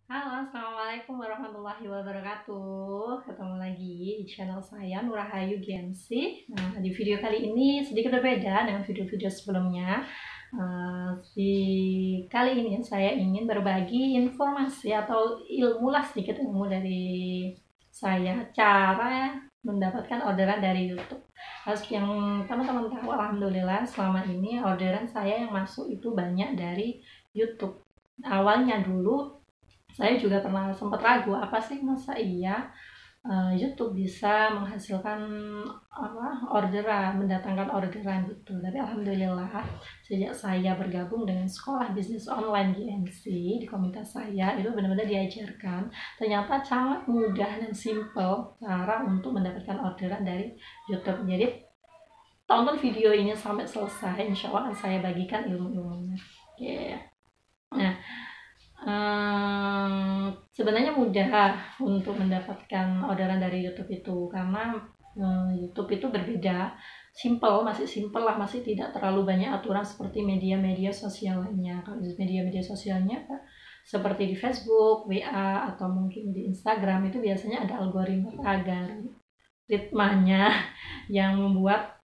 Halo, assalamualaikum warahmatullahi wabarakatuh. Ketemu lagi di channel saya Nurahayu Giansi. Nah, di video kali ini sedikit berbeda dengan video-video sebelumnya. Di kali ini saya ingin berbagi informasi atau ilmu lah, sedikit ilmu dari saya, cara mendapatkan orderan dari YouTube. Yang teman-teman tahu, alhamdulillah selama ini orderan saya yang masuk itu banyak dari YouTube. Awalnya dulu saya juga pernah sempat ragu, apa sih, masa iya YouTube bisa menghasilkan orderan, mendatangkan orderan gitu. Tapi alhamdulillah sejak saya bergabung dengan sekolah bisnis online GNC, di komunitas saya itu benar-benar diajarkan ternyata sangat mudah dan simple cara untuk mendapatkan orderan dari YouTube. Jadi tonton video ini sampai selesai, insya Allah saya bagikan ilmu-ilmunya. Oke. Nah, sebenarnya mudah untuk mendapatkan orderan dari YouTube itu, karena YouTube itu berbeda, masih simple lah, masih tidak terlalu banyak aturan seperti media-media sosial lainnya. Kalau di media-media sosialnya seperti di Facebook, WA, atau mungkin di Instagram itu biasanya ada algoritmanya yang membuat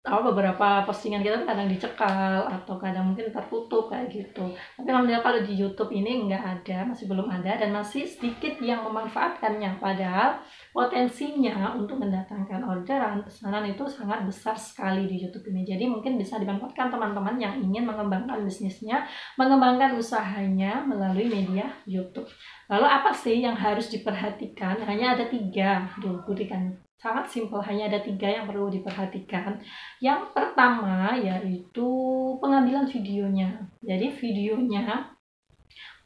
beberapa postingan kita tuh kadang dicekal atau kadang mungkin tertutup kayak gitu. Tapi alhamdulillah kalau di YouTube ini nggak ada, masih belum ada, dan masih sedikit yang memanfaatkannya. Padahal potensinya untuk mendatangkan orderan pesanan itu sangat besar sekali di YouTube ini. Jadi mungkin bisa dimanfaatkan teman-teman yang ingin mengembangkan bisnisnya, mengembangkan usahanya melalui media YouTube. Lalu apa sih yang harus diperhatikan? Hanya ada 3, berikan sangat simpel, hanya ada 3 yang perlu diperhatikan. Yang pertama yaitu pengambilan videonya. Jadi videonya,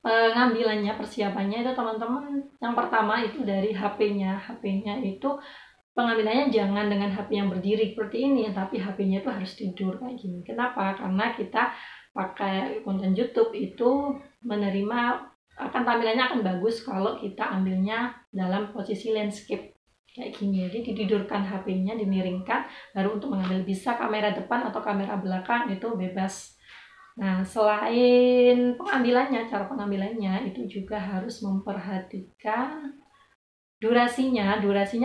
pengambilannya, persiapannya itu teman-teman, yang pertama itu dari HP-nya. HP-nya itu pengambilannya jangan dengan HP yang berdiri seperti ini, tapi HP-nya itu harus tidur kayak gini. Kenapa? Karena kita pakai konten YouTube itu akan tampilannya akan bagus kalau kita ambilnya dalam posisi landscape kayak gini. Jadi ditidurkan HP-nya, dimiringkan, baru untuk mengambil. Bisa kamera depan atau kamera belakang, itu bebas. Nah, selain cara pengambilannya itu juga harus memperhatikan durasinya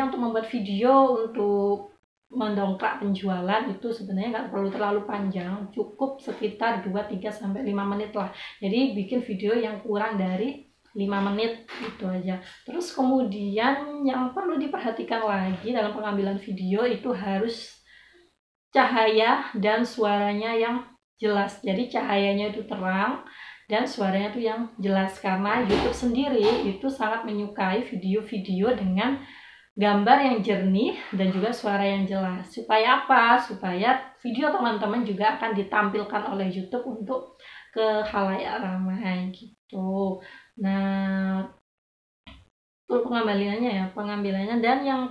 untuk membuat video untuk mendongkrak penjualan itu sebenarnya nggak perlu terlalu panjang, cukup sekitar 2-3-5 menit lah. Jadi bikin video yang kurang dari 5 menit itu aja. Terus kemudian yang perlu diperhatikan lagi dalam pengambilan video itu harus cahaya dan suaranya yang jelas. Jadi cahayanya itu terang dan suaranya itu yang jelas, karena YouTube sendiri itu sangat menyukai video-video dengan gambar yang jernih dan juga suara yang jelas. Supaya apa? Supaya video teman-teman juga akan ditampilkan oleh YouTube untuk ke khalayak ramai gitu. Nah, itu pengambilannya, dan yang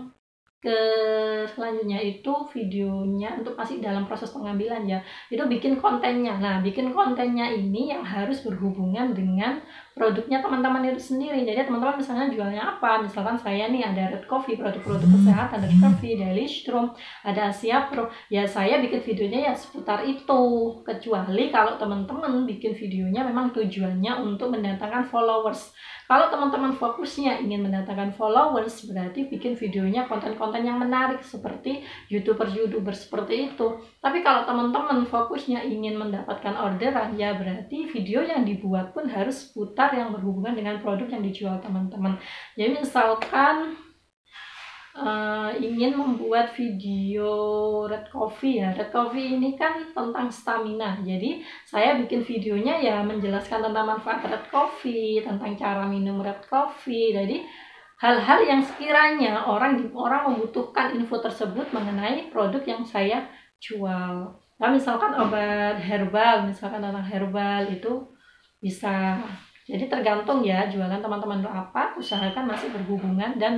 selanjutnya itu videonya untuk masih dalam proses pengambilan ya, itu bikin kontennya. Nah, bikin kontennya ini yang harus berhubungan dengan produknya teman-teman itu sendiri. Jadi teman-teman misalnya jualnya apa, misalkan saya nih ada Red Coffee, produk-produk kesehatan, Red Coffee, Daily Strom, ada Asia Pro, ya saya bikin videonya ya seputar itu. Kecuali kalau teman-teman bikin videonya memang tujuannya untuk mendatangkan followers. Kalau teman-teman fokusnya ingin mendatangkan followers, berarti bikin videonya konten-konten yang menarik seperti YouTuber seperti itu. Tapi kalau teman-teman fokusnya ingin mendapatkan orderan, ya berarti video yang dibuat pun harus putar yang berhubungan dengan produk yang dijual teman-teman. Jadi misalkan ingin membuat video Red Coffee ya. Red Coffee ini kan tentang stamina. Jadi saya bikin videonya ya menjelaskan tentang manfaat Red Coffee, tentang cara minum Red Coffee. Jadi hal-hal yang sekiranya orang membutuhkan info tersebut mengenai produk yang saya jual. Nah, misalkan obat herbal, misalkan tentang herbal itu bisa. Jadi tergantung ya jualan teman-teman itu apa, usahakan masih berhubungan, dan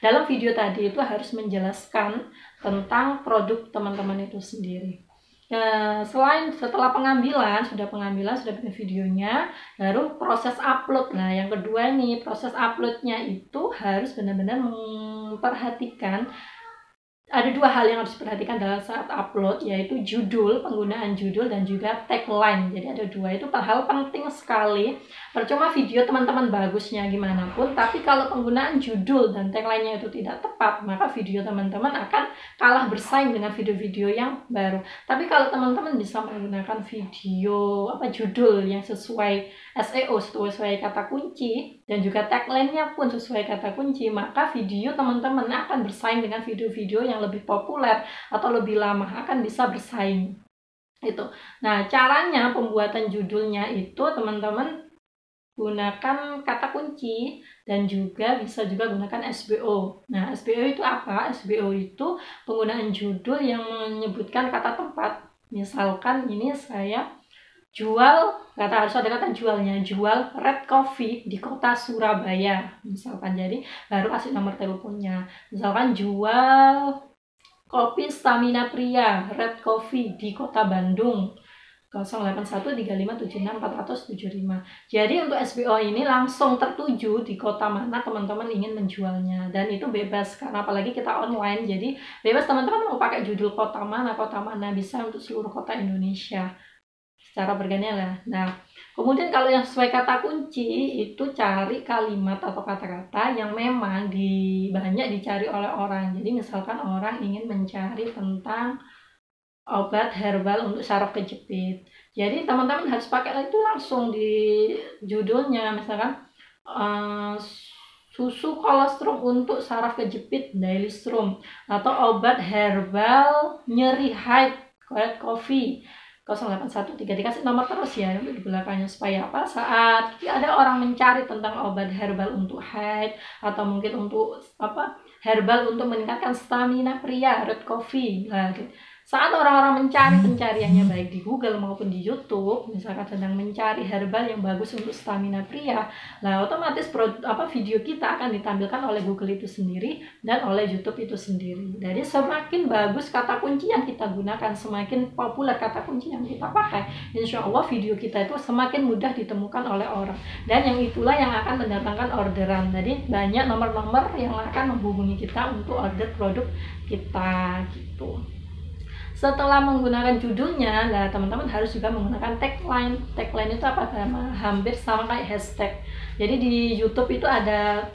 dalam video tadi itu harus menjelaskan tentang produk teman-teman itu sendiri. Setelah pengambilan, sudah bikin videonya, baru proses upload. Nah, yang kedua ini, proses uploadnya itu harus benar-benar memperhatikan ada dua hal yang harus diperhatikan dalam saat upload, yaitu judul, penggunaan judul, dan juga tagline. Jadi ada dua, itu hal penting sekali. Percuma video teman-teman bagusnya gimana pun, tapi kalau penggunaan judul dan tagline-nya itu tidak tepat, maka video teman-teman akan kalah bersaing dengan video-video yang baru. Tapi kalau teman-teman bisa menggunakan video judul yang sesuai SEO, sesuai kata kunci, dan juga tagline-nya pun sesuai kata kunci, maka video teman-teman akan bersaing dengan video-video yang lebih populer atau lebih lama, akan bisa bersaing. Itu. Nah, caranya pembuatan judulnya itu teman-teman gunakan kata kunci dan juga bisa juga gunakan SBO. Nah, SBO itu apa? SBO itu penggunaan judul yang menyebutkan kata tempat. Misalkan ini saya jual, harus ada kata jualnya, jual red coffee di kota Surabaya misalkan. Jadi baru kasih nomor teleponnya, misalkan jual kopi Stamina Pria red coffee di kota Bandung 0813576475. Jadi untuk SBO ini langsung tertuju di kota mana teman-teman ingin menjualnya, dan itu bebas karena apalagi kita online, jadi bebas teman-teman mau pakai judul kota mana bisa untuk seluruh kota Indonesia secara bergantian lah. Nah, kemudian kalau yang sesuai kata kunci itu cari kalimat atau kata-kata yang memang banyak dicari oleh orang. Jadi misalkan orang ingin mencari tentang obat herbal untuk saraf kejepit. Jadi teman-teman harus pakai itu langsung di judulnya, misalkan susu kolostrum untuk saraf kejepit Dailystrum, atau obat herbal nyeri haid red coffee 0813, dikasih nomor terus ya di belakangnya, supaya apa, saat ada orang mencari tentang obat herbal untuk haid atau mungkin untuk herbal untuk meningkatkan stamina pria red coffee. Nah, saat orang-orang mencari pencariannya baik di Google maupun di YouTube, misalkan sedang mencari herbal yang bagus untuk stamina pria, nah otomatis video kita akan ditampilkan oleh Google itu sendiri dan oleh YouTube itu sendiri. Jadi semakin bagus kata kunci yang kita gunakan, semakin populer kata kunci yang kita pakai, insya Allah video kita itu semakin mudah ditemukan oleh orang, dan yang itulah yang akan mendatangkan orderan. Jadi banyak nomor-nomor yang akan menghubungi kita untuk order produk kita gitu. Setelah menggunakan judulnya, nah teman-teman harus juga menggunakan tagline. Tagline itu hampir sama kayak hashtag. Jadi di YouTube itu ada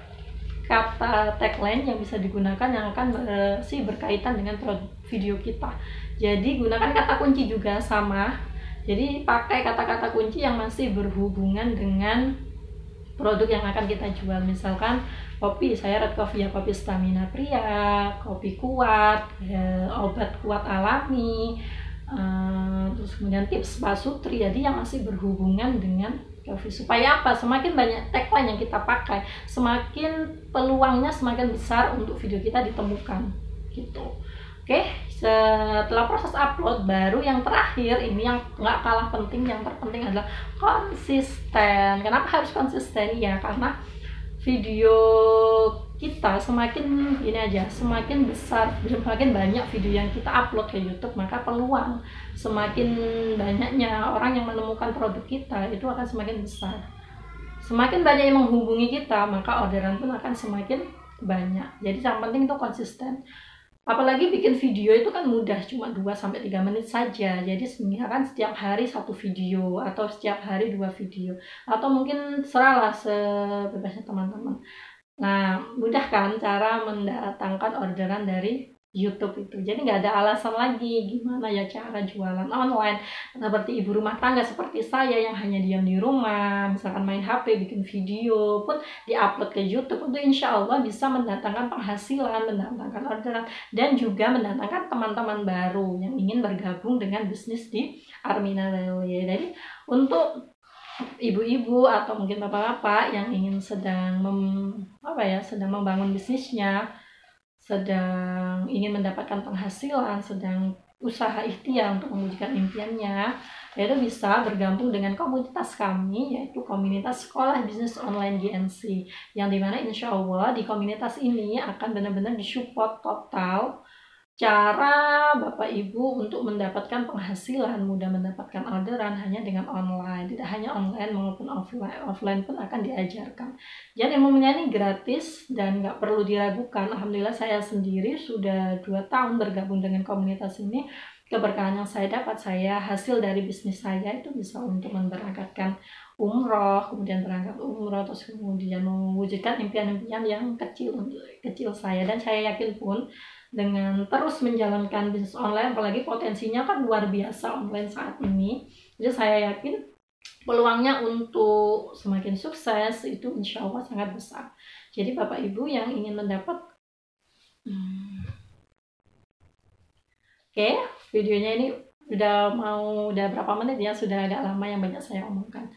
kata tagline yang bisa digunakan yang akan berkaitan dengan video kita. Jadi gunakan kata kunci juga sama. Jadi pakai kata-kata kunci yang masih berhubungan dengan produk yang akan kita jual. Misalkan kopi, saya red coffee ya, kopi stamina pria, kopi kuat, obat kuat alami, terus kemudian tips Pak Sutri. Jadi yang masih berhubungan dengan coffee, supaya apa, semakin banyak tagline yang kita pakai, semakin peluangnya semakin besar untuk video kita ditemukan gitu. Oke, setelah proses upload, baru yang terakhir ini yang nggak kalah penting, yang terpenting adalah konsisten. Kenapa harus konsisten? Ya karena video kita semakin semakin besar, semakin banyak video yang kita upload ke YouTube, maka peluang semakin banyaknya orang yang menemukan produk kita itu akan semakin besar. Semakin banyak yang menghubungi kita, maka orderan pun akan semakin banyak. Jadi yang penting itu konsisten. Apalagi bikin video itu kan mudah, cuma 2-3 menit saja. Jadi misalkan setiap hari 1 video atau setiap hari 2 video, atau mungkin serahlah sebebasnya teman-teman. Nah, mudah kan cara mendatangkan orderan dari YouTube itu. Jadi nggak ada alasan lagi gimana ya cara jualan online seperti ibu rumah tangga seperti saya yang hanya diam di rumah, misalkan main HP, bikin video pun diupload ke YouTube, untuk insya Allah bisa mendatangkan penghasilan, mendatangkan orderan, dan juga mendatangkan teman-teman baru yang ingin bergabung dengan bisnis di Armina Lele. Jadi untuk ibu-ibu atau mungkin bapak-bapak yang ingin sedang membangun bisnisnya, sedang ingin mendapatkan penghasilan, sedang usaha ikhtiar untuk mewujudkan impiannya, yaitu bisa bergabung dengan komunitas kami, yaitu komunitas Sekolah Bisnis Online GNC, yang dimana insya Allah di komunitas ini akan benar-benar disupport total cara Bapak Ibu untuk mendapatkan penghasilan, mudah mendapatkan orderan hanya dengan online. Tidak hanya online maupun offline, offline pun akan diajarkan. Jadi ilmunya ini gratis dan nggak perlu diragukan. Alhamdulillah saya sendiri sudah 2 tahun bergabung dengan komunitas ini. Keberkahan yang saya dapat, saya hasil dari bisnis saya itu bisa untuk memberangkatkan umroh, kemudian berangkat umroh, terus kemudian mewujudkan impian-impian yang kecil saya. Dan saya yakin pun dengan terus menjalankan bisnis online, apalagi potensinya kan luar biasa online saat ini, jadi saya yakin peluangnya untuk semakin sukses itu insya Allah sangat besar. Jadi Bapak Ibu yang ingin mendapat Oke, videonya ini udah berapa menit ya, sudah agak lama yang banyak saya omongkan.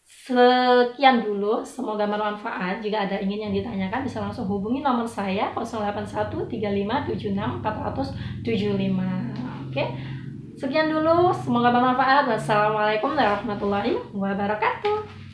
Sekian dulu, semoga bermanfaat. Jika ada ingin yang ditanyakan bisa langsung hubungi nomor saya 08135764075. Oke, sekian dulu, semoga bermanfaat. Wassalamualaikum warahmatullahi wabarakatuh.